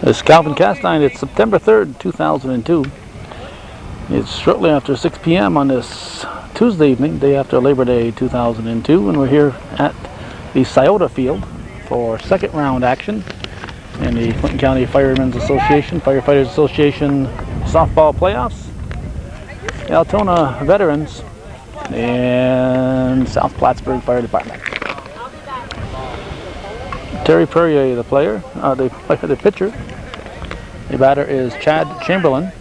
This is Calvin Castine. It's September 3rd, 2002. It's shortly after 6 p.m. on this Tuesday evening, day after Labor Day 2002, and we're here at the Scioto Field for second round action in the Clinton County Firefighters Association softball playoffs. The Altona Veterans and South Plattsburgh Fire Department. Terry Perrier, the player, the pitcher. The batter is Chad Chamberlain.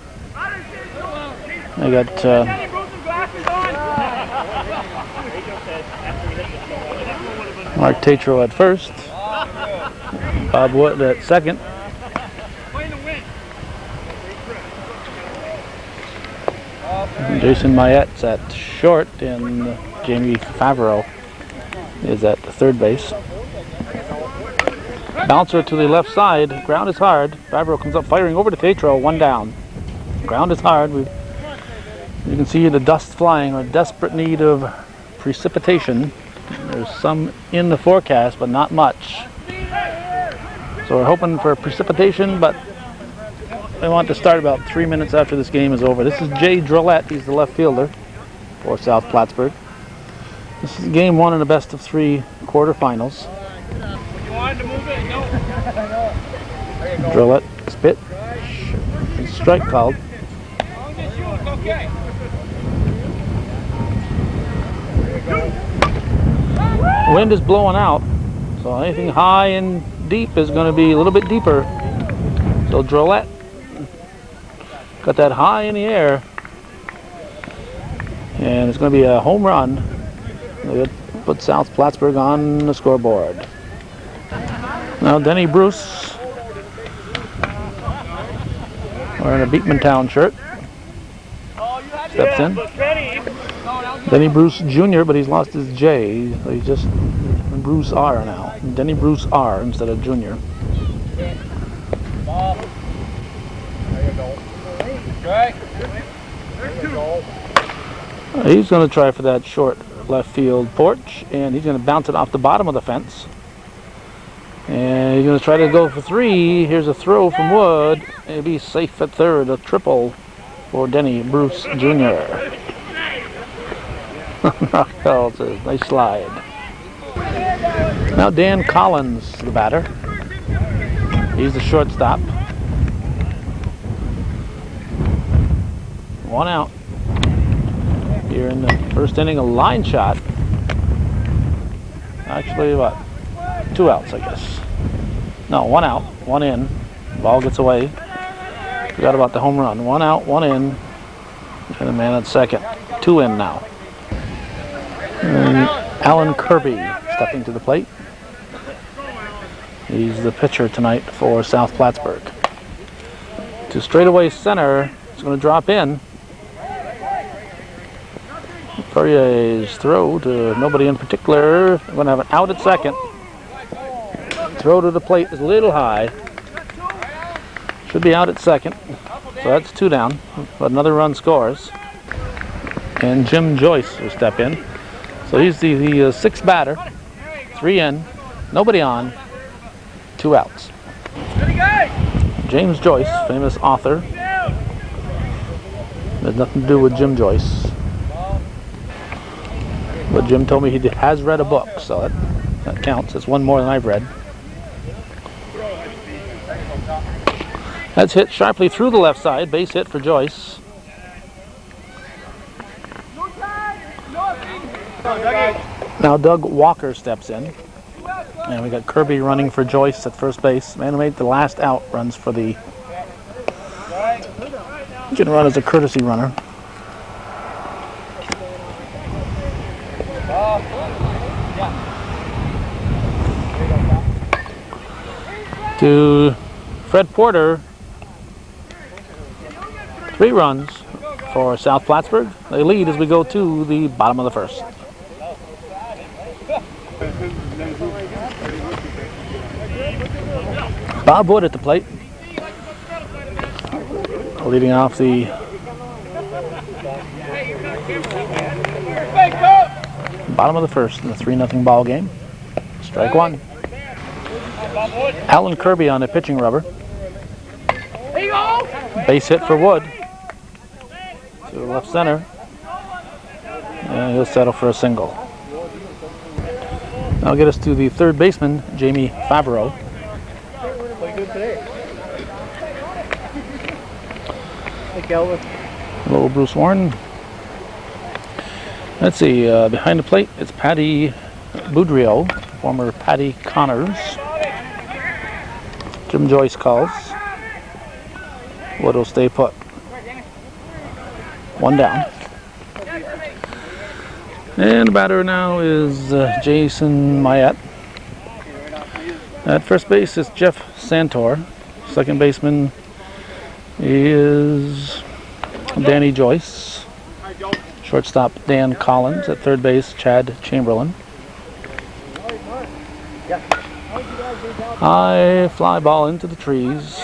They got Mark Tatro at first, Bob Wood at second, Jason Mayette's at short, and Jamie Favreau is at third base. Bouncer to the left side, ground is hard. Favreau comes up firing over to Tatro, one down. Ground is hard. You can see the dust flying. We're in desperate need of precipitation. There's some in the forecast, but not much. So we're hoping for precipitation, but we want to start about 3 minutes after this game is over. This is Jay Drillette. He's the left fielder for South Plattsburgh. This is game one in the best of three quarterfinals. Drillette spit. Strike called. Wind is blowing out, so anything high and deep is going to be a little bit deeper. So Drillette got that high in the air, and it's going to be a home run. They'll put South Plattsburgh on the scoreboard. Now Denny Bruce, wearing a Beekmantown shirt, steps in. Denny Bruce Jr., but he's lost his J. He's just Bruce R now. Denny Bruce R instead of Jr. He's going to try for that short left field porch, and he's going to bounce it off the bottom of the fence. And he's going to try to go for three. Here's a throw from Wood. It'll be safe at third, a triple for Denny Bruce Jr. Oh, it's a nice slide. Now Dan Collins, the batter. He's the shortstop. One out. Here in the first inning, a line shot. Actually, what? 2 outs, I guess. No, 1 out, 1 in. Ball gets away. Forgot about the home run. 1 out, 1 in. And a man at second. 2 in now. And Alan Kirby stepping to the plate. He's the pitcher tonight for South Plattsburgh. To straightaway center, it's going to drop in. Perrier's throw to nobody in particular. We're going to have an out at second. Throw to the plate is a little high. Should be out at second. So that's 2 down. But another run scores. And Jim Joyce will step in. So he's the sixth batter. 3 in. Nobody on. 2 outs. James Joyce, famous author. There's nothing to do with Jim Joyce. But Jim told me he has read a book, so that counts. It's one more than I've read. That's hit sharply through the left side. Base hit for Joyce. Now Doug Walker steps in. And we got Kirby running for Joyce at first base. Man who made the last out runs for the... He can run as a courtesy runner. To Fred Porter, 3 runs for South Plattsburgh. They lead as we go to the bottom of the first. Bob Wood at the plate, leading off the bottom of the first in the 3-0 ball game. Strike one. Alan Kirby on the pitching rubber. Base hit for Wood. To left center. And he'll settle for a single. That'll get us to the third baseman, Jamie Favreau. Hello, Bruce Warren. Let's see, behind the plate, it's Patty Boudreau, former Patty Connors. Jim Joyce calls. Wood will stay put. One down. And the batter now is Jason Mayette. At first base is Jeff Santor. Second baseman is Danny Joyce. Shortstop Dan Collins. At third base, Chad Chamberlain. High fly ball into the trees.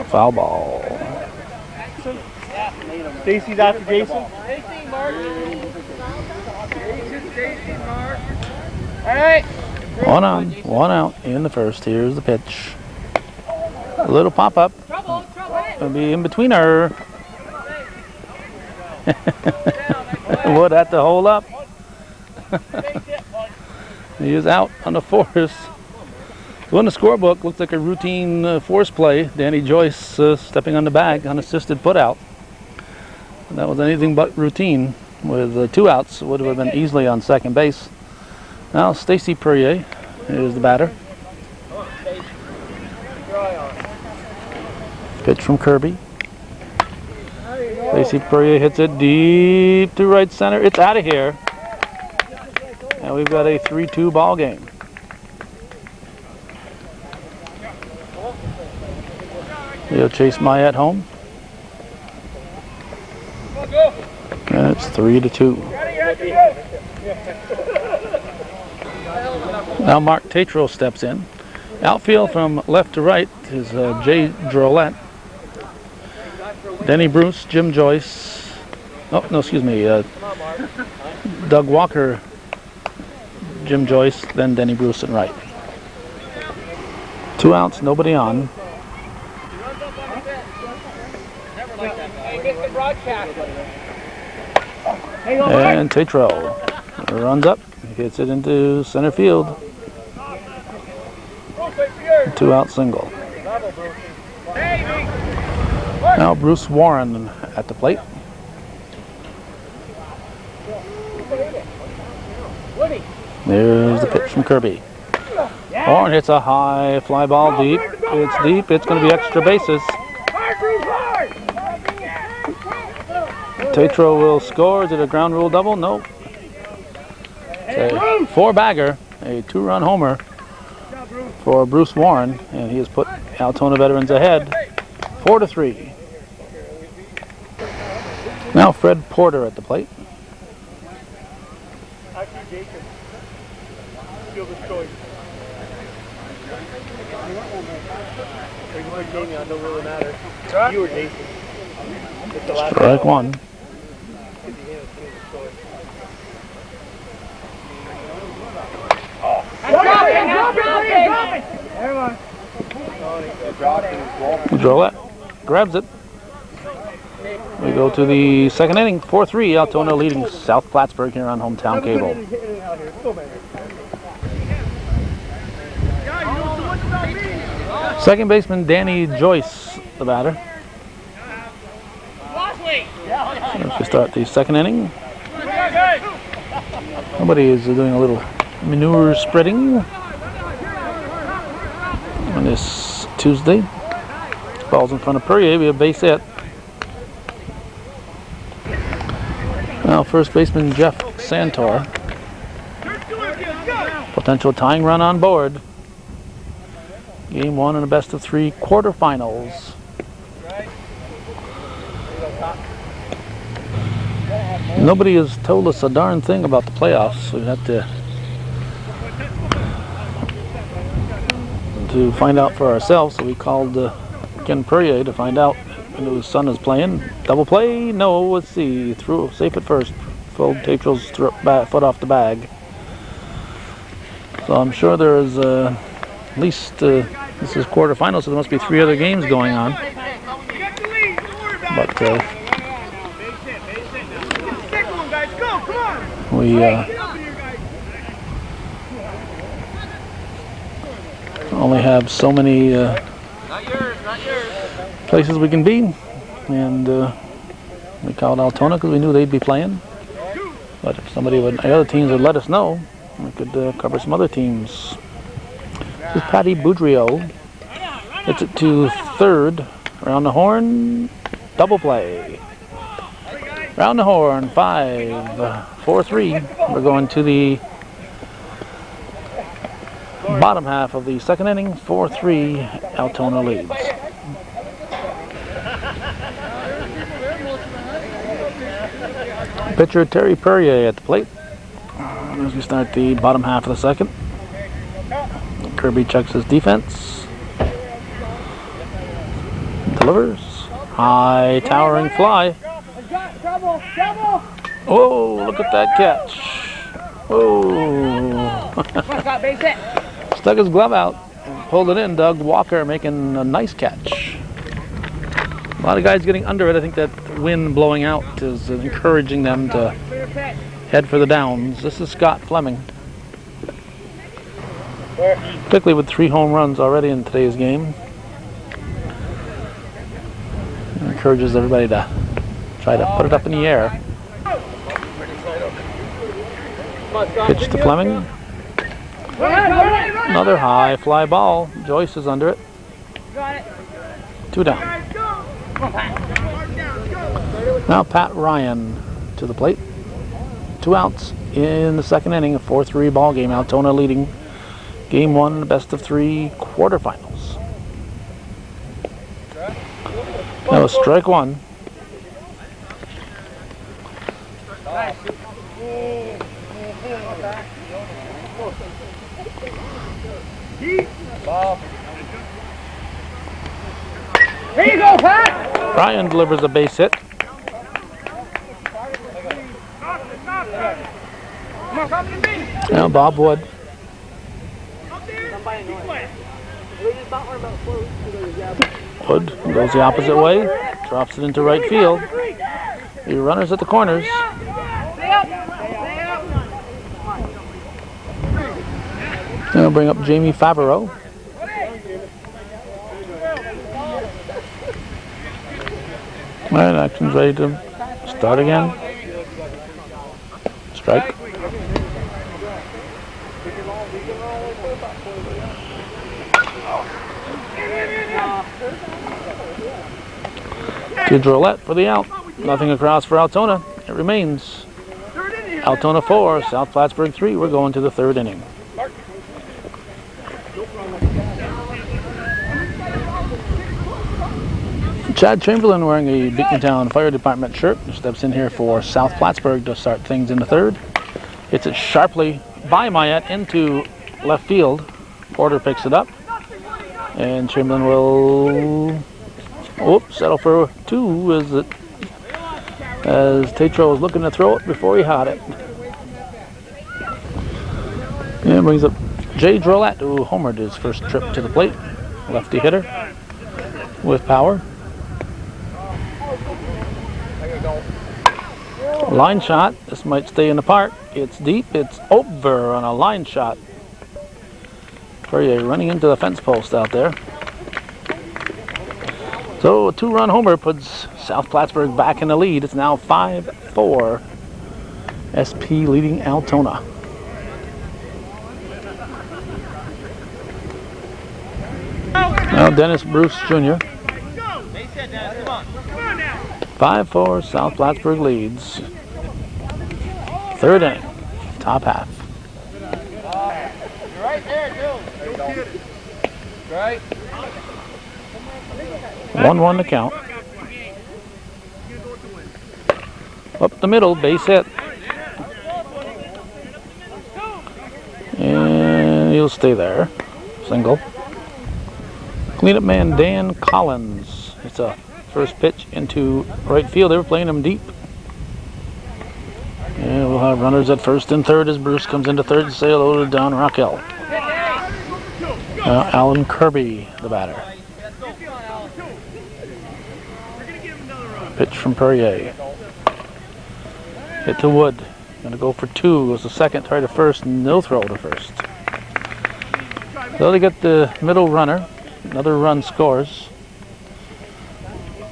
Foul ball. Stacy's after Jason. Alright. One on, one out in the first. Here's the pitch. A little pop up. It'll be in between her. Wood had to hold up. He is out on the force. So in the scorebook, looks like a routine force play. Danny Joyce stepping on the bag, unassisted putout. That was anything but routine. With 2 outs, would have been easily on second base. Now Stacy Perrier is the batter. Pitch from Kirby. Stacy Perrier hits it deep to right center. It's out of here. And we've got a 3-2 ball game. He'll chase Mayette home. And it's 3-2. Now Mark Tatro steps in. Outfield from left to right is Jay Drolet. Denny Bruce, Jim Joyce. Oh, no, excuse me. Doug Walker, Jim Joyce, then Denny Bruce in right. 2 outs, nobody on. And Tatro runs up, hits it into center field. 2 out single. Now Bruce Warren at the plate. There's the pitch from Kirby. Warren hits a high fly ball deep. It's deep. It's going to be extra bases. Tatro will score. Is it a ground rule double? Nope. It's a 4-bagger, a 2-run homer for Bruce Warren, and he has put Altona Veterans ahead 4-3. Now Fred Porter at the plate. Strike one. Drolet grabs it. We go to the second inning, 4-3, Altona leading South Plattsburgh here on Hometown Cable. Second baseman Danny Joyce, the batter. So to start the second inning. Somebody is doing a little manure spreading on this Tuesday. Ball's in front of Perrier, we have base hit. Now first baseman Jeff Santor. Potential tying run on board. Game 1 in a best-of-3 quarterfinals. Nobody has told us a darn thing about the playoffs. We have to find out for ourselves. So we called Ken Perrier to find out when his son is playing. Double play? No. Let's see. Threw safe at first. Pulled Tatro's foot off the bag. So I'm sure there is at least, this is quarterfinals, so there must be 3 other games going on. But we only have so many places we can be, and we called Altona because we knew they'd be playing. But if somebody would, the other teams would let us know, we could cover some other teams. This is Patty Boudreau. Hits it to third. Around the horn. Double play. Round the horn. 5-4-3. We're going to the bottom half of the second inning. 4-3. Altona leads. Pitcher Terry Perrier at the plate as we start the bottom half of the second. Kirby checks his defense. Delivers. High towering fly. Oh, look at that catch. Oh. Stuck his glove out. Pulled it in. Doug Walker making a nice catch. A lot of guys getting under it. I think that wind blowing out is encouraging them to head for the downs. This is Scott Fleming. Particularly with 3 home runs already in today's game. It encourages everybody to try to put it up in the air. Pitch to Fleming. Another high fly ball. Joyce is under it. 2 down. Now Pat Ryan to the plate. 2 outs in the second inning. A 4-3 ball game. Altona leading game 1, best of 3 quarterfinals. That was strike 1. Here you go, Pat! Ryan delivers a base hit. Now Bob Wood. Wood goes the opposite way, drops it into right field. The runners at the corners. Now bring up Jamie Favreau. All right, action's ready to start again. Strike. To Drolet for the out. Nothing across for Altona. It remains Altona 4, South Plattsburgh 3. We're going to the 3rd inning. Chad Chamberlain wearing a Beacontown Fire Department shirt steps in here for South Plattsburgh to start things in the 3rd. Hits it sharply by Mayette into left field. Porter picks it up. And Chamberlain will settle for 2 as Tatro was looking to throw it before he had it. And brings up Jay Drolet, who homered his first trip to the plate. Lefty hitter with power. Line shot. This might stay in the park. It's deep. It's over on a line shot. Perrier running into the fence post out there. So a 2-run homer puts South Plattsburgh back in the lead. It's now 5-4. SP leading Altona. Now Dennis Bruce Jr. 5-4, South Plattsburgh leads. 3rd inning, top half. You're right there, Joe. Right. 1-1 to count. Up the middle, base hit. And he'll stay there. Single. Cleanup man Dan Collins. It's a first pitch into right field. They were playing him deep. And we'll have runners at first and third as Bruce comes into third to say hello to Don Rockwell. Alan Kirby, the batter. Pitch from Perrier. Hit to Wood. Going to go for two. Goes to second, try to first, no throw to first. So they get the middle runner. Another run scores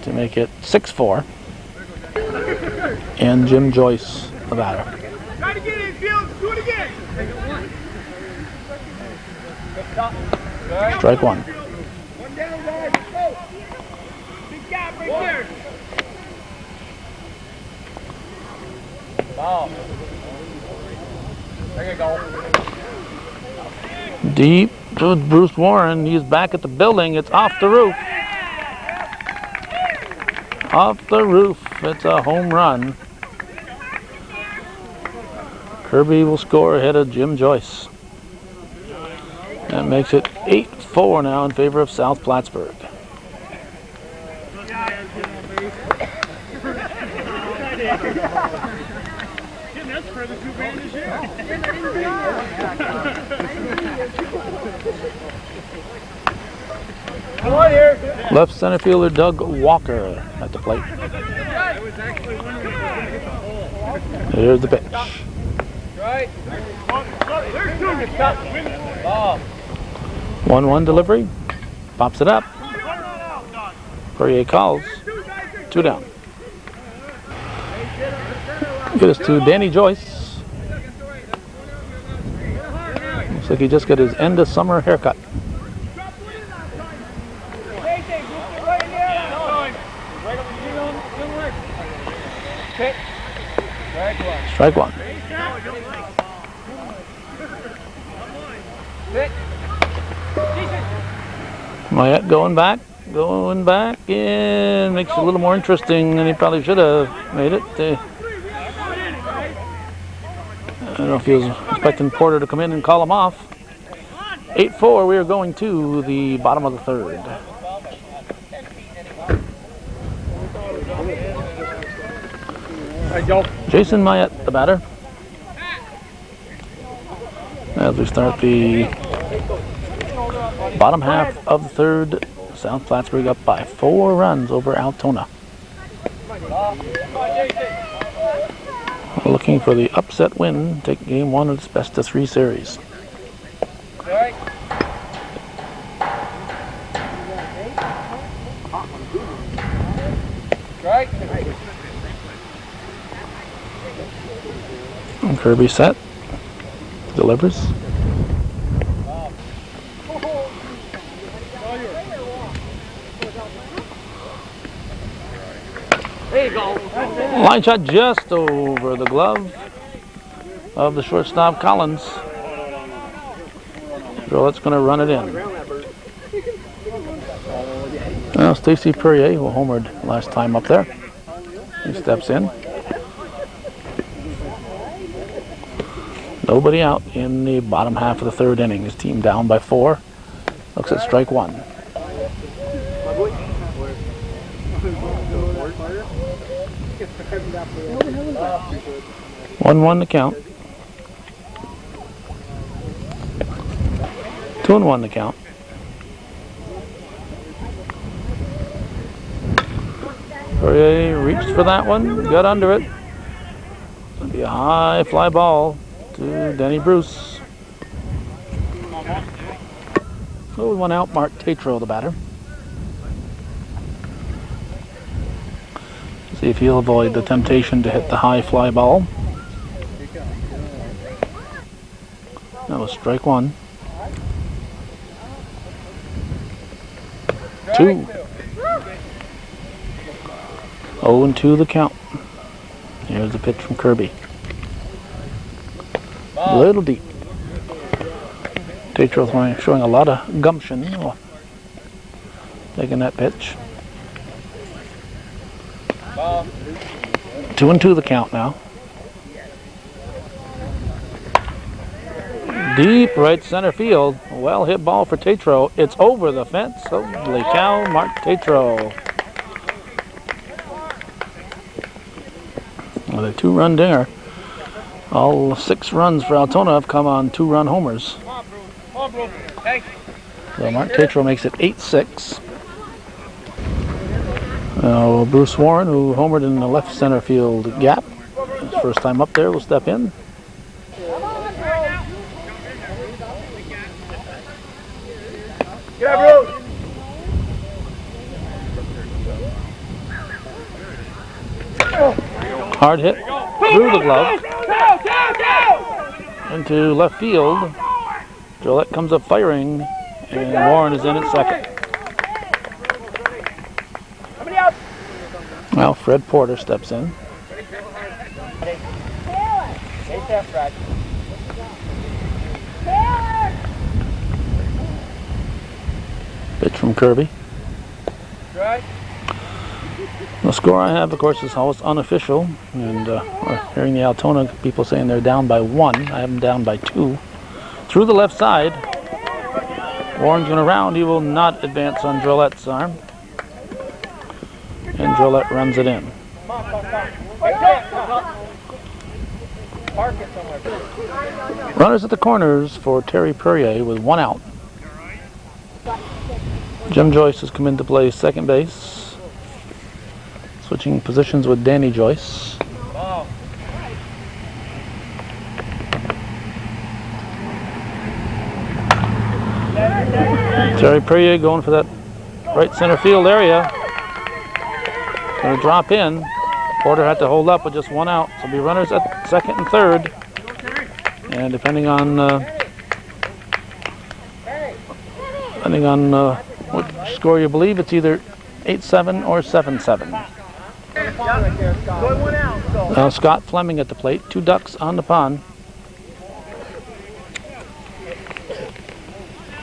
to make it 6-4. And Jim Joyce, the batter. Try to get in, Fields. Do it again. Strike one. One down, guys. Go. Big gap right there. Ball. There you go. Deep to Bruce Warren. He's back at the building. It's off the roof. Off the roof. It's a home run. Kirby will score ahead of Jim Joyce. That makes it 8-4 now in favor of South Plattsburgh. Left center fielder Doug Walker at the plate. Here's the pitch. 1-1 delivery. Pops it up. Perrier calls. 2 down. Get us to Danny Joyce. Looks like he just got his end of summer haircut. Strike one. Mayette going back, and makes it a little more interesting than he probably should have made it. I don't know if he was expecting Porter to come in and call him off. 8-4, we are going to the bottom of the third. Jason Mayette, the batter. As we start the bottom half of the third, South Plattsburgh up by 4 runs over Altona. Looking for the upset win, take game 1 of this best of 3 series. And Kirby set, delivers. There you go. Line shot just over the glove of the shortstop Collins. That's going to run it in. Now Stacy Perrier, who homered last time up there, he steps in. Nobody out in the bottom half of the third inning. His team down by 4. Looks at strike one. 1-1 to count. 2-1 to count. Perrier reached for that one, got under it. It'll be a high fly ball to Denny Bruce. So we went out, Mark Tatro, the batter. See if he'll avoid the temptation to hit the high fly ball. That was strike one. 2. 0-2 the count. Here's the pitch from Kirby. A little deep. Tatro showing a lot of gumption. Taking that pitch. 2-2 the count now. Deep right center field. Well hit ball for Tatro. It's over the fence. Holy cow, Mark Tatro. With a 2-run dinger. All 6 runs for Altona have come on 2-run homers. So Mark Tatro makes it 8-6. Now Bruce Warren, who homered in the left center field gap, his first time up there, will step in. Hard hit through the glove into left field. Gillette comes up firing, and Warren is in at second. Well, Fred Porter steps in. Pitch from Kirby. The score I have, of course, is always unofficial, and we're hearing the Altona people saying they're down by 1. I have them down by 2. Through the left side. Warren's going to round. He will not advance on Drolette's arm. And Drolette runs it in. Runners at the corners for Terry Perrier with 1 out. Jim Joyce has come into play second base. Switching positions with Danny Joyce. Terry Perrier going for that right center field area. Going to drop in. Porter had to hold up with just 1 out. So it'll be runners at second and third. And depending on what score you believe, it's either 8-7 or 7-7. Now Scott Fleming at the plate. 2 ducks on the pond.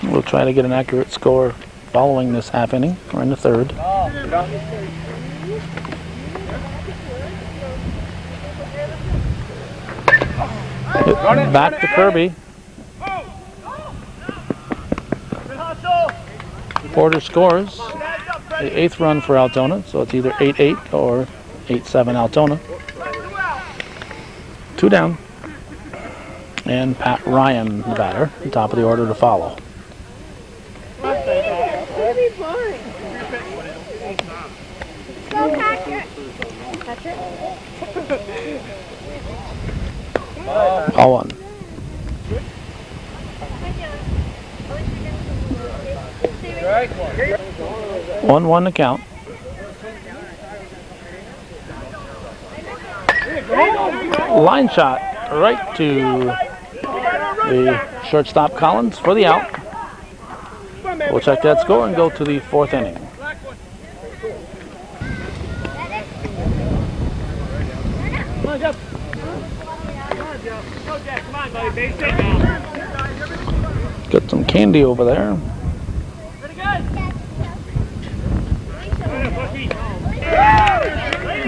We'll try to get an accurate score following this half inning. We're in the third. Back to Kirby. Porter scores the 8th run for Altona, so it's either 8-8 or 8-7 Altona. 2 down. And Pat Ryan, the batter, top of the order to follow. All 1. 1-1 to count. Line shot right to the shortstop Collins for the out. We'll check that score and go to the 4th inning. Got some candy over there.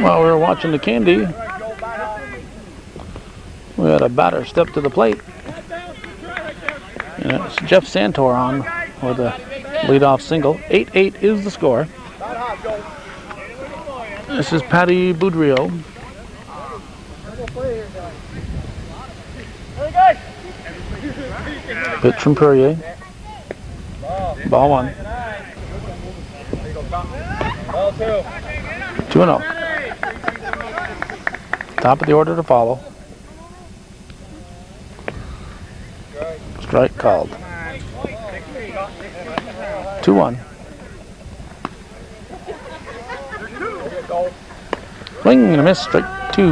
While we were watching the candy, we had a batter step to the plate. And it's Jeff Santor on with a leadoff single. 8-8 is the score. This is Patty Boudreau. Pitch from Perrier. Ball 1. 2-0. Top of the order to follow. Strike called. 2-1. Swing and a miss. Strike 2.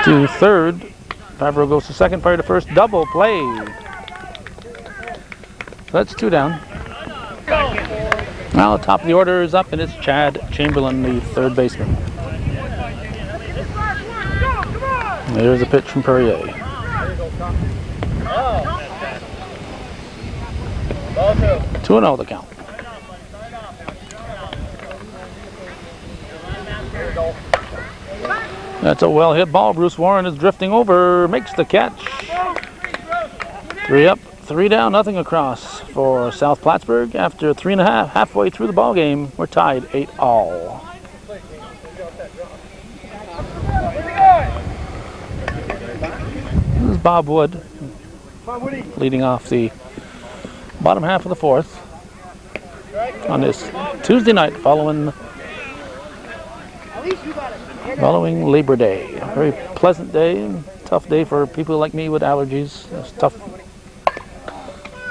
To third. Favreau goes to second. Fire to first. Double play. That's 2 down. Now the top of the order is up, and it's Chad Chamberlain, the third baseman. There's a pitch from Perrier. 2-0 the count. That's a well-hit ball. Bruce Warren is drifting over, makes the catch. 3 up, 3 down, nothing across. for South Plattsburgh. After 3.5, halfway through the ball game, we're tied 8-all. This is Bob Wood leading off the bottom half of the fourth on this Tuesday night following Labor Day. A very pleasant day, tough day for people like me with allergies. It's tough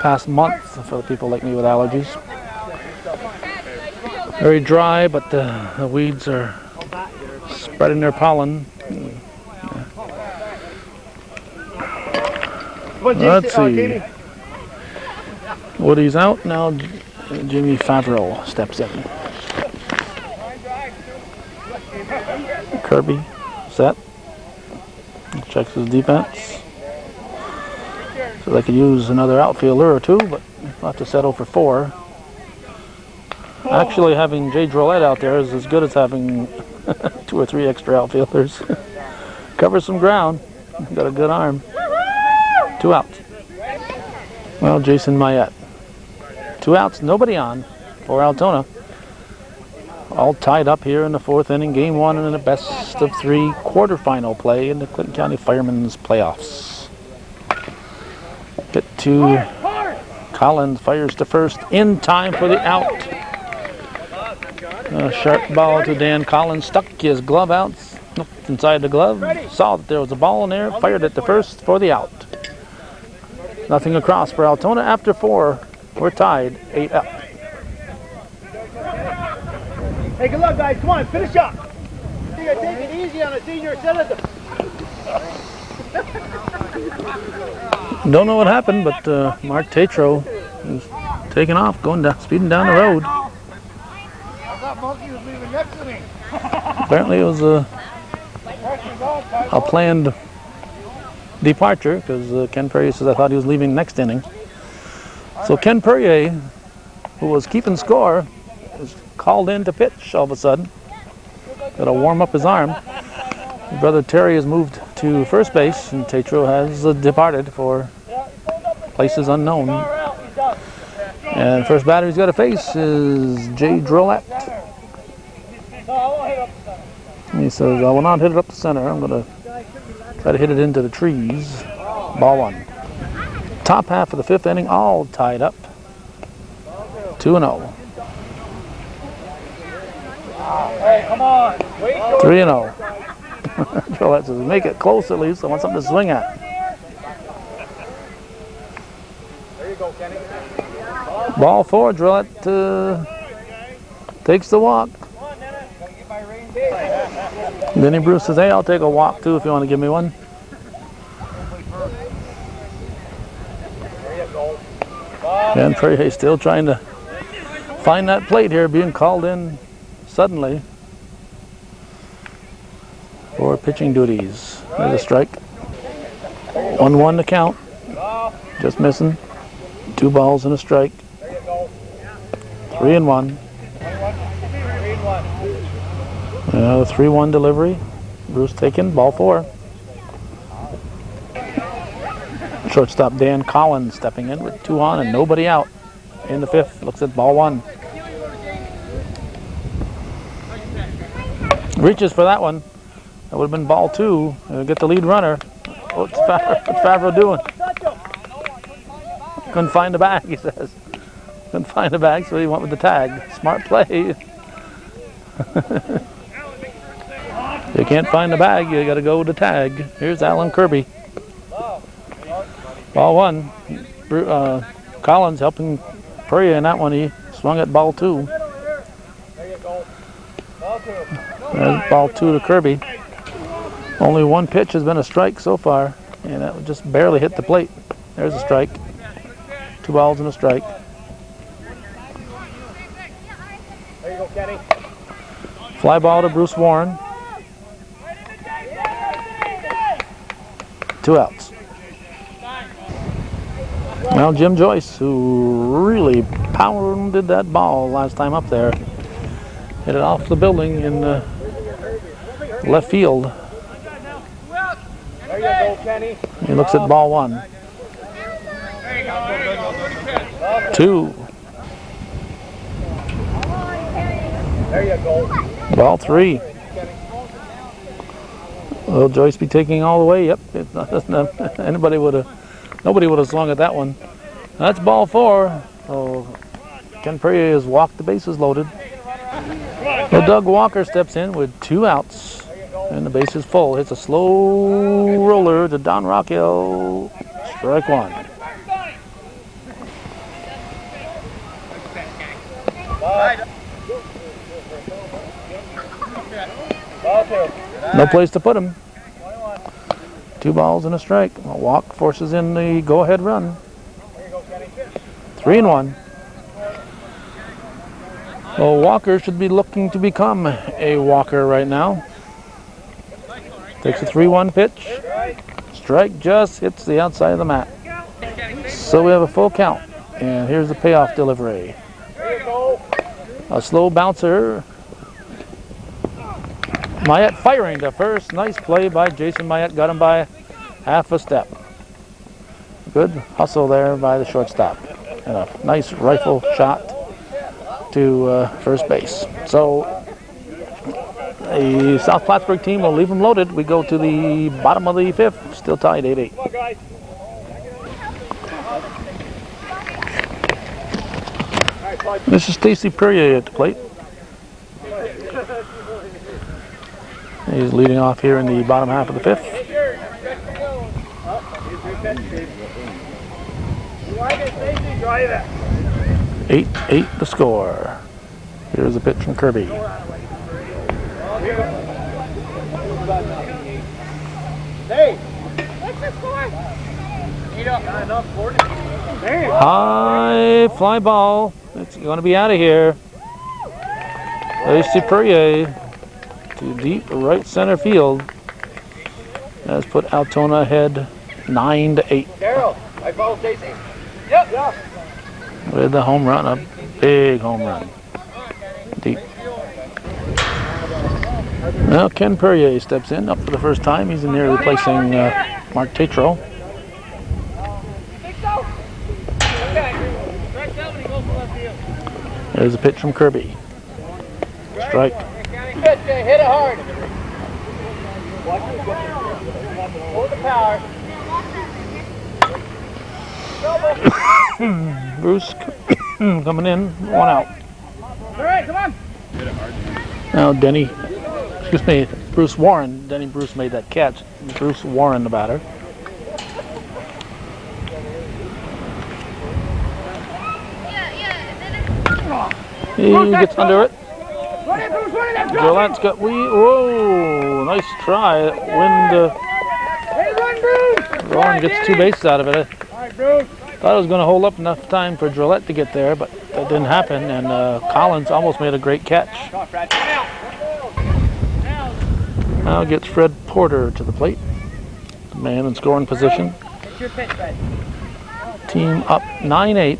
past month for people like me with allergies. Very dry, but the weeds are spreading their pollen. Let's see. Woody's out now. Jimmy Favreau steps in. Kirby set. Checks his defense. So they could use another outfielder or two, but we'll have to settle for 4. Actually, having Jay Drolet out there is as good as having 2 or 3 extra outfielders. Covers some ground. Got a good arm. 2 outs. Well, Jason Mayette. 2 outs, nobody on for Altona. All tied up here in the 4th inning, game 1 in the best of 3 quarterfinal play in the Clinton County Firemen's playoffs. Hit to Collins, fires to first in time for the out. A sharp ball to Dan Collins, stuck his glove out, looked inside the glove, saw that there was a ball in there, fired it to first for the out. Nothing across for Altona after 4. We're tied 8 up. Hey, good luck, guys. Come on, finish up. You gotta take it easy on a senior citizen. Don't know what happened, but Mark Tatro is taking off, going down, speeding down the road. I thought Monkey was leaving next to me. Apparently it was a planned departure, because Ken Perrier says I thought he was leaving next inning. So Ken Perrier, who was keeping score, is called in to pitch all of a sudden. Got to warm up his arm. His brother Terry has moved to first base, and Tatro has departed for places unknown. And first batter he's got to face is Jay Drolet. He says, I will not hit it up the center. I'm going to try to hit it into the trees. Ball 1. Top half of the 5th inning, all tied up. 2-0. Hey, come on. 3-0. Drolet says, make it close at least. I want something to swing at. There you go, Kenny. Ball 4, Drolet takes the walk. Denny Bruce says, hey, I'll take a walk too if you want to give me one. And Perrier still trying to find that plate here, being called in suddenly for pitching duties. There's a strike. 1-1 to count. Just missing. 2 balls and a strike. 3-1. The 3-1 delivery. Bruce taken. Ball 4. Shortstop Dan Collins stepping in with 2 on and nobody out in the 5th. Looks at ball 1. Reaches for that one. That would have been ball 2. Get the lead runner. What's Favreau doing? Couldn't find the bag, he says. Couldn't find the bag, so he went with the tag. Smart play. You can't find the bag, you got to go with the tag. Here's Alan Kirby. Ball 1. Collins helping Perrier in that one. He swung at ball 2. There's ball 2 to Kirby. Only 1 pitch has been a strike so far, and that would just barely hit the plate. There's a strike. 2 balls and a strike. There you go, Kenny. Fly ball to Bruce Warren. 2 outs. Now Jim Joyce, who really pounded that ball last time up there, hit it off the building in left field. There you go, Kenny. He looks at ball 1. There you go. 2. There you go. Ball 3. Will Joyce be taking all the way? Yep. Nobody would have swung at that one. That's ball 4. So Ken Perrier has walked the bases loaded. So Doug Walker steps in with 2 outs. And the base is full. Hits a slow roller to Don Rockhill. Strike 1. Ball 2. No place to put him. 2 balls and a strike. A walk forces in the go-ahead run. 3-1. Well, Walker should be looking to become a walker right now. Takes a 3-1 pitch. Strike just hits the outside of the mat. So we have a full count. And here's the payoff delivery. A slow bouncer. Mayette firing to first. Nice play by Jason Mayette. Got him by half a step. Good hustle there by the shortstop. And a nice rifle shot to first base. So the South Plattsburgh team will leave them loaded. We go to the bottom of the 5th. Still tied 8-8. This is Stacy Perrier at the plate. He's leading off here in the bottom half of the 5th. 8-8 the score. Here's a pitch from Kirby. Hey, what's the score? 8-9. High fly ball. It's going to be out of here. Stacy Perrier to deep right center field. Has put Altona ahead 9-8. Daryl, I follow Stacy. Yep. With the home run, a big home run. Deep. Now Ken Perrier steps in, up for the first time. He's in there replacing Mark Tatro. There's a pitch from Kirby. Strike. Hit it hard. Hold the power. Bruce coming in, 1 out. All right, come on. Now Bruce Warren. Denny Bruce made that catch. Bruce Warren the batter. He gets under it. Gillette's got whoa, nice try. Warren gets 2 bases out of it. Thought it was going to hold up enough time for Gillette to get there, but that didn't happen. And Collins almost made a great catch. Now gets Fred Porter to the plate. The man in scoring position. Team up 9-8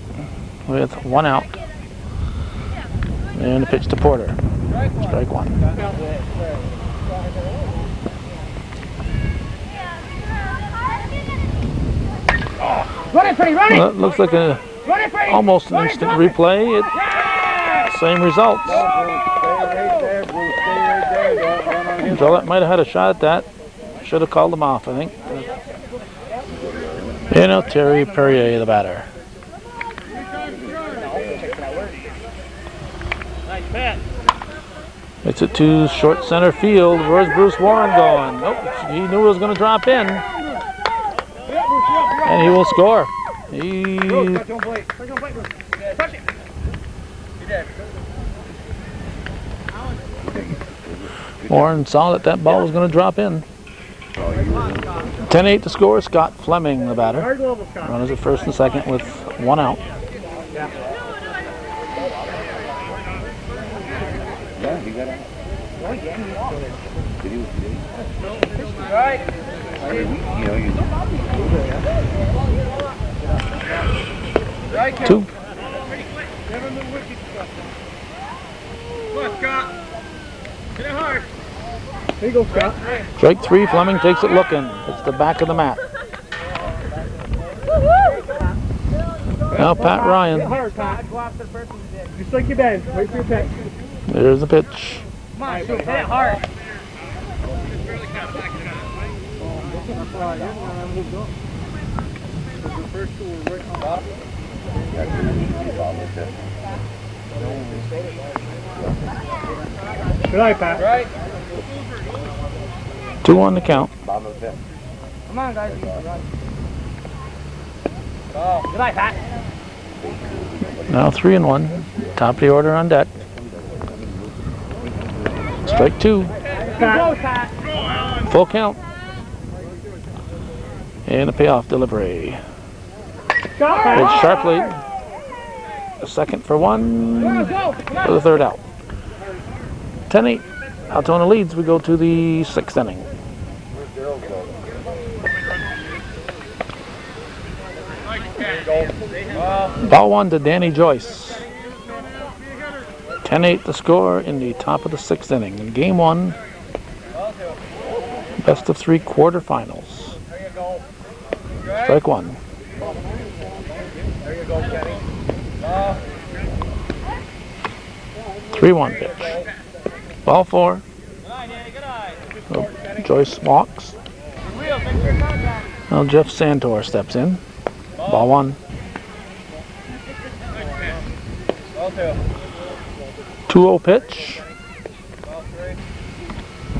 with 1 out. And a pitch to Porter. Strike 1. Well, it looks like almost an instant replay. Same results. Gillette might have had a shot at that. Should have called him off, I think. You know, Terry Perrier, the batter. It's it to short center field. Where's Bruce Warren going? Nope, he knew it was going to drop in. And he will score. Warren saw that ball was going to drop in. 10-8 to score. Scott Fleming, the batter. Runners at first and second with 1 out. Two. Hit it hard. There you go, Scott. Strike 3. Fleming takes it looking. It's the back of the mat. Now Pat Hit Ryan. hard, Pat. Just like you been. Wait for your pitch. There's the pitch. Come on, shoot. Hit it hard. Good night, Pat. Right. 2 on the count. Come on, guys. Good night, Pat. Now 3-1. Top of the order on deck. Strike 2. Pat. Full count. And a payoff delivery. It's sharply. A second for 1. For the 3rd out. 10-8. Altona leads. We go to the 6th inning. Ball 1 to Danny Joyce. 10-8 the score in the top of the 6th inning. In game 1, best of 3 quarterfinals. Strike 1. 3-1 pitch. Ball 4. So Joyce walks. Now Jeff Santor steps in. Ball 1. 2-0 pitch.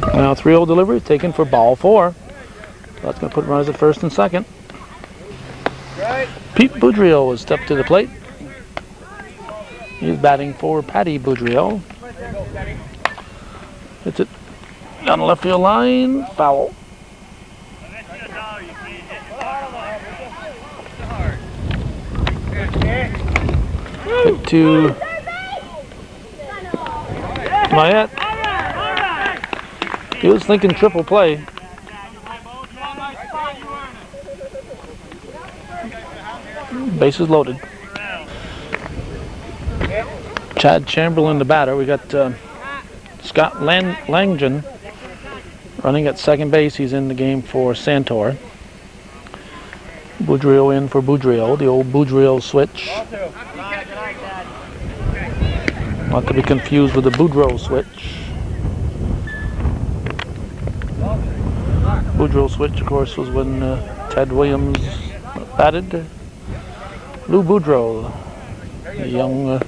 Now 3-0 delivery taken for ball 4. That's going to put runners at first and second. Pete Boudreau has stepped to the plate. He's batting for Patty Boudreau. Hits it down the left field line. Foul. Hit to Mayette. He was thinking triple play. Bases loaded. Chad Chamberlain, the batter. We got Scott Langton running at second base. He's in the game for Santor. Boudreau in for Boudreau, the old Boudreau switch. Not to be confused with the Boudreau switch. Boudreau switch, of course, was when Ted Williams batted. Lou Boudreau, the young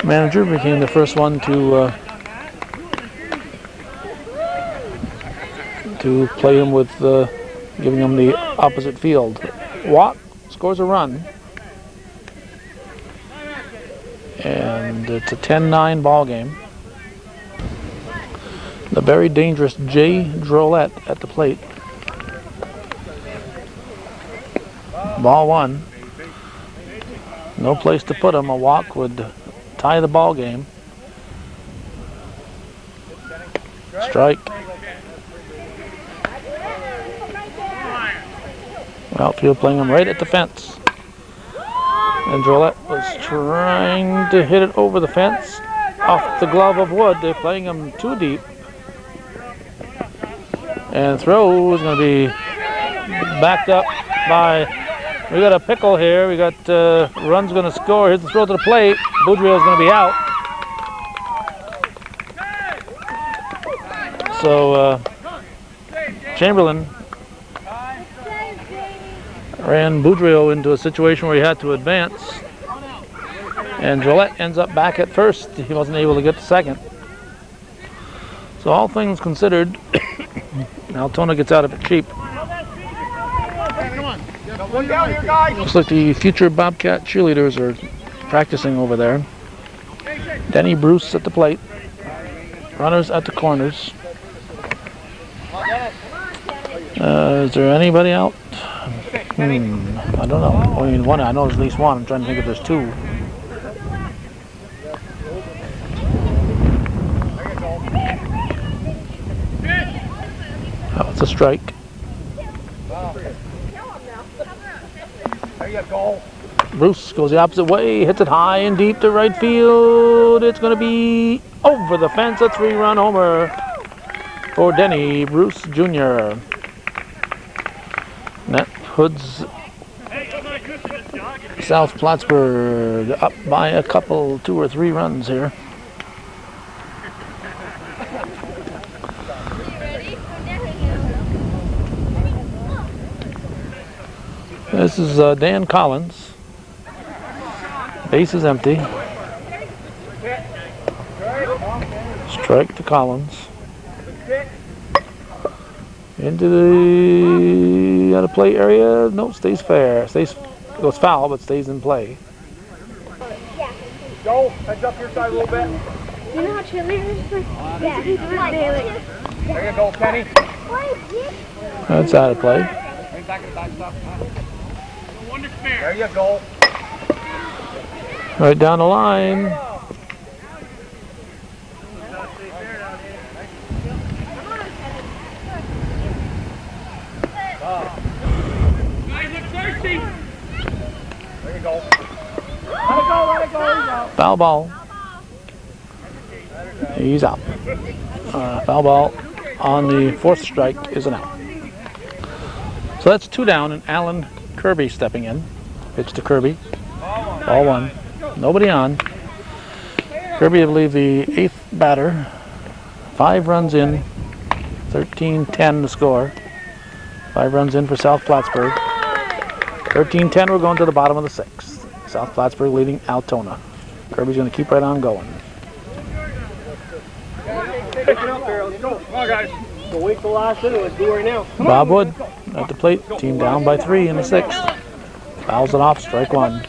manager, became the first one to play him with giving him the opposite field. Walk, scores a run. And it's a 10-9 ball game. The very dangerous Jay Drolet at the plate. Ball 1. No place to put him. A walk would tie the ball game. Strike. Outfield playing him right at the fence. And Drolet was trying to hit it over the fence off the glove of wood. They're playing him too deep. And throw is going to be backed up by, we got a pickle here. We got Run's going to score. Here's the throw to the plate. Boudreau's going to be out. So Chamberlain ran Boudreau into a situation where he had to advance. And Drolet ends up back at first. He wasn't able to get to second. So all things considered, Altona gets out of it cheap. Looks like the future Bobcat cheerleaders are practicing over there. Denny Bruce at the plate. Runners at the corners. Is there anybody out? I don't know. I mean, one. I know there's at least one. I'm trying to think if there's two. Oh, it's a strike. Bruce goes the opposite way, hits it high and deep to right field. It's going to be over the fence. A 3-run homer for Denny Bruce Jr. That puts South Plattsburgh up by a couple, 2 or 3 runs here. This is Dan Collins. Base is empty. Strike to Collins. Into the out of play area. No, stays fair. Goes foul, but stays in play. Joel, heads up your side a little bit. You know how cheerleaders? Yeah. There you go, Kenny. That's out of play. There you go. Right down the line. There you go. Let it go. Foul ball. He's out. Foul ball on the 4th strike is an out. So that's 2 down, and Alan Kirby stepping in. Pitch to Kirby. Ball 1. Nobody on. Kirby, I believe, the 8th batter. 5 runs in. 13-10 to score. 5 runs in for South Plattsburgh. 13-10, we're going to the bottom of the 6th. South Plattsburgh leading Altona. Kirby's going to keep right on going. Take it up there. Let's go. Come on, guys. We'll wait till last inning. Let's do it right now. Bob Wood at the plate. Team down by 3 in the 6th. Fouls it off. Strike 1.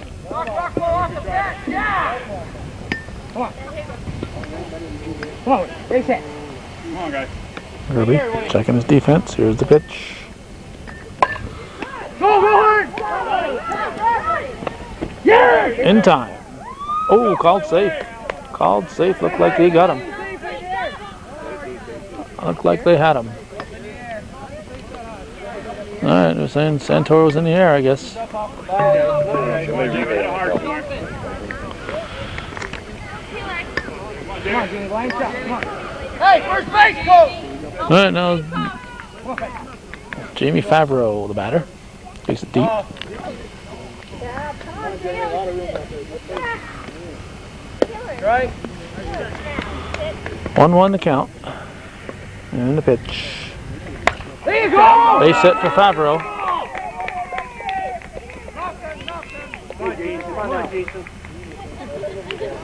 Come on, race it. Come on, guys. Kirby checking his defense. Here's the pitch. Go hard! Yeah! In time. Oh, called safe. Called safe. Looked like they got him. Looked like they had him. All right, they're saying Santoro's in the air, I guess. Hey, first base, coach! All right, now Jamie Favreau, the batter. Takes it deep. Right. 1-1 the count. And the pitch. There you go! Base hit for Favreau.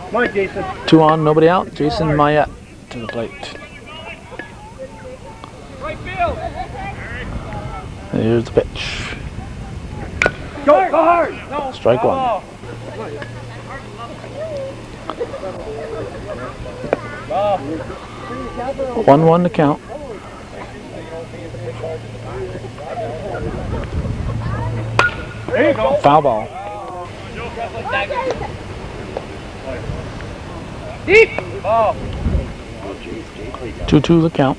Come on, Jason. 2 on, nobody out. Jason Mayette to the plate. Right field. Here's the pitch. Go hard! No. Strike 1. 1-1 to count. There you go. Foul ball. Deep! Oh. 2-2 the count.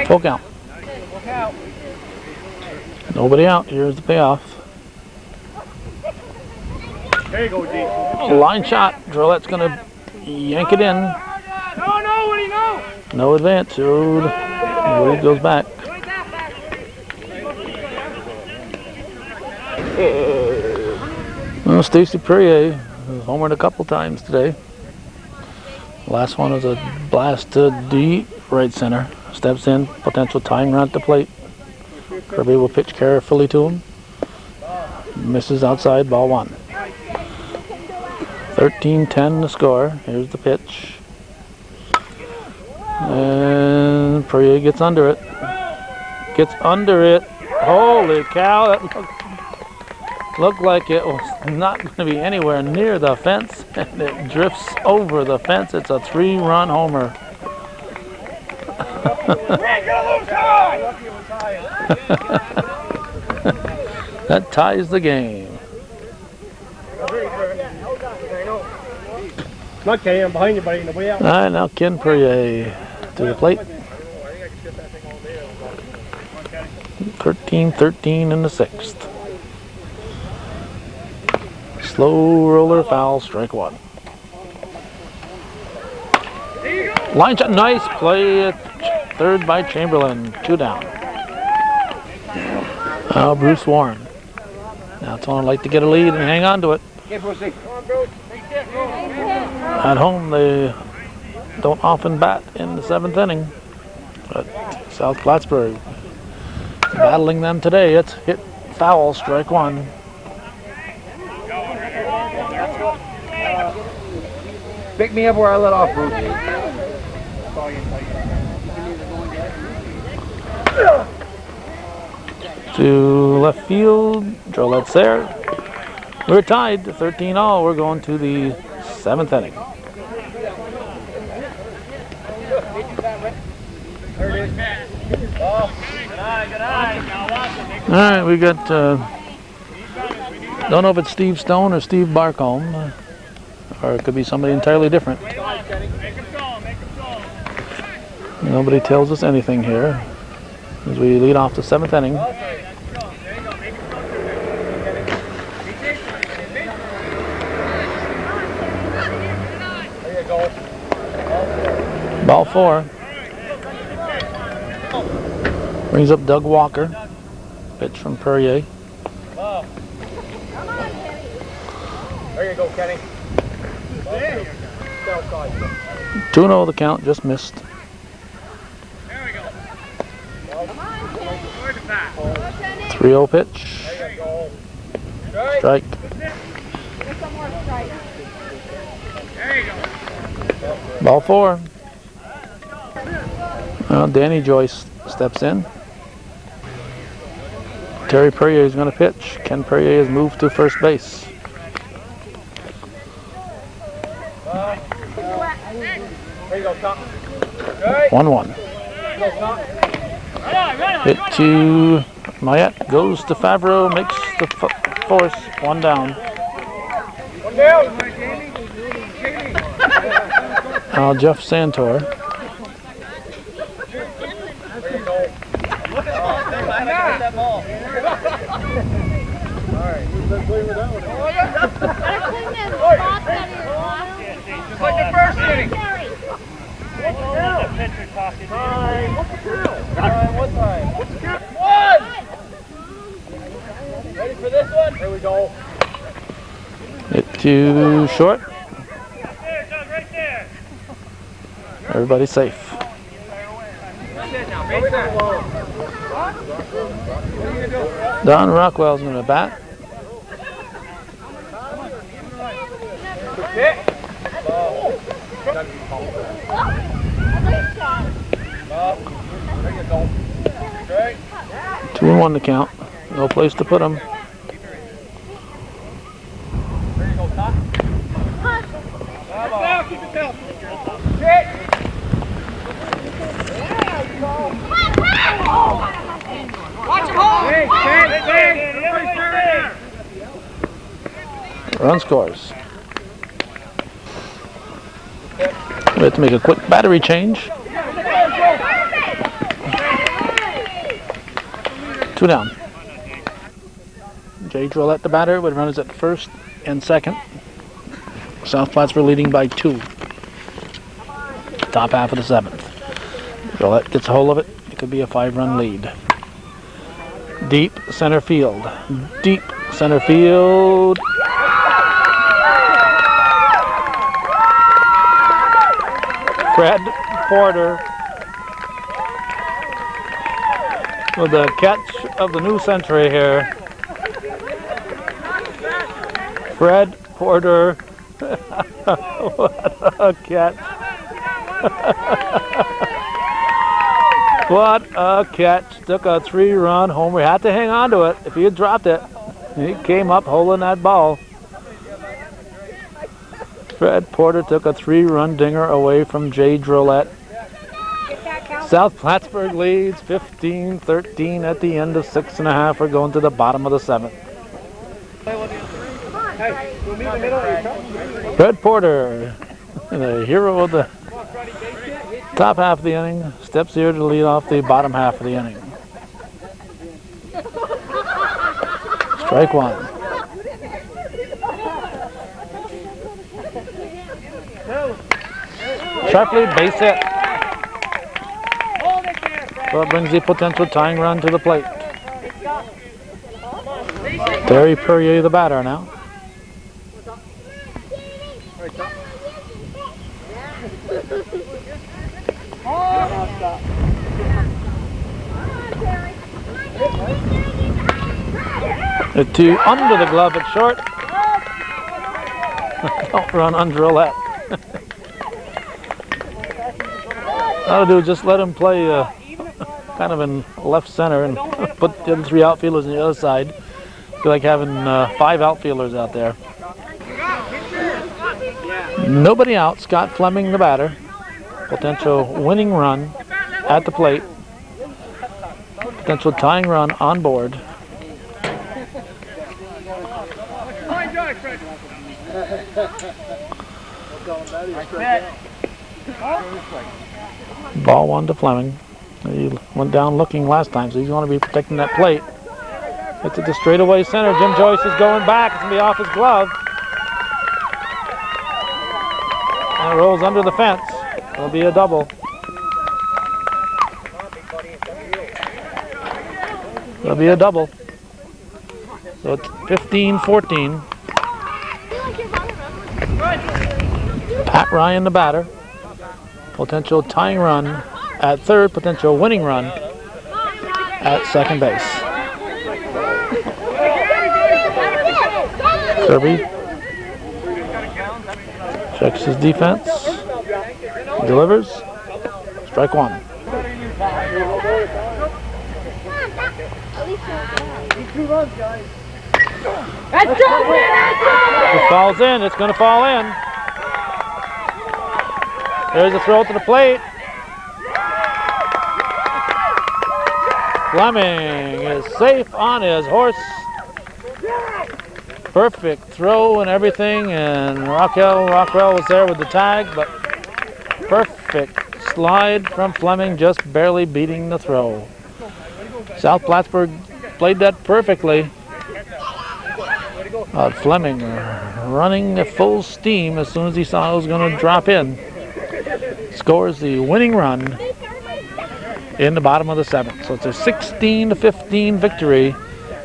Full count. Nobody out. Here's the payoff. There you go, Jason. Line shot. Drolette's going to yank it in. No, what do you know? No advance. Wade goes back. Well, Stacy Perrier has homered a couple times today. Last one was a blast to deep right center. Steps in, potential tying run at the plate. Kirby will pitch carefully to him. Misses outside, ball 1. 13-10 the score. Here's the pitch. And Perrier gets under it. Gets under it. Holy cow, that looked like it was not going to be anywhere near the fence, and it drifts over the fence. It's a 3-run homer. That ties the game. Not Kenny, I'm behind you, buddy. Nobody out. All right, now Ken Perrier to the plate. 13-13 in the 6th. Slow roller foul, strike 1. Line shot, nice play at third by Chamberlain. 2 down. Bruce Warren. Now Altona like to get a lead and hang on to it. At home, they don't often bat in the 7th inning, but South Plattsburgh battling them today. It's hit foul, strike one. Pick me up where I let off, Bruce. To left field, Drolette's there. We're tied 13-all. We're going to the 7th inning. All right, we got, don't know if it's Steve Stone or Steve Barcombe, or it could be somebody entirely different. Nobody tells us anything here as we lead off the 7th inning. Ball 4. Brings up Doug Walker. Pitch from Perrier. There you go, Kenny. 2-0 the count, just missed. 3-0 pitch. Strike. Ball 4. Danny Joyce steps in. Terry Perrier is going to pitch. Ken Perrier has moved to first base. There you go, Tom. 1-1. Hit to Mayette, goes to Favreau, makes the force, 1 down. One down. Jeff Santor. There you go. That ball. All right, we've been playing with that one. Just like the first inning. What's the count? Time. What's the count? Time. What time? What's the count? 1! Ready for this one? Here we go. Hit to short. Everybody's safe. Don Rockwell's going to bat. There you go. Okay. 2-1 the count. No place to put him. There you go, Tom. Now keep it down. Hit. Watch home. Run scores. We have to make a quick battery change. 2 down. Jay Drollette, the batter, with runners at first and second. South Plattsburgh leading by 2. Top half of the 7th. Drollette gets a hold of it. It could be a 5-run lead. Deep center field. Deep center field. Fred Porter with the catch of the new century here. Fred Porter. What a catch. What a catch. Took a 3-run homer. He had to hang on to it. If he had dropped it, he came up holding that ball. Fred Porter took a 3-run dinger away from Jay Drollette. South Plattsburgh leads 15-13 at the end of 6.5. We're going to the bottom of the 7th. Fred Porter, the hero of the top half of the inning, steps here to lead off the bottom half of the inning. Strike 1. Sharply base hit. So it brings the potential tying run to the plate. Terry Perrier, the batter now. The 2 under the glove at short. Don't run under a let. That'll do, just let him play kind of in left center and put the other 3 outfielders on the other side. Feel like having 5 outfielders out there. Nobody out. Scott Fleming, the batter. Potential winning run at the plate. Potential tying run on board. Ball 1 to Fleming. He went down looking last time, so he's going to be protecting that plate. Hits it to straightaway center. Jim Joyce is going back. It's going to be off his glove. And it rolls under the fence. It'll be a double. It'll be a double. So it's 15-14. Pat Ryan, the batter. Potential tying run at third. Potential winning run at second base. Kirby checks his defense. Delivers. Strike 1. It falls in. It's going to fall in. There's a throw to the plate. Fleming is safe on his horse. Perfect throw and everything, and Rockwell was there with the tag, but perfect slide from Fleming, just barely beating the throw. South Plattsburgh played that perfectly. Fleming running at full steam as soon as he saw it was going to drop in. Scores the winning run in the bottom of the 7th. So it's a 16-15 victory.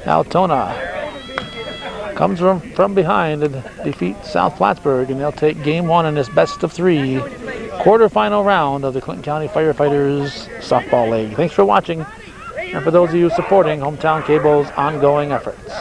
Altona comes from behind to defeat South Plattsburgh, and they'll take game 1 in this best of 3 quarterfinal round of the Clinton County Firefighters Softball League. Thanks for watching, and for those of you supporting Hometown Cable's ongoing efforts.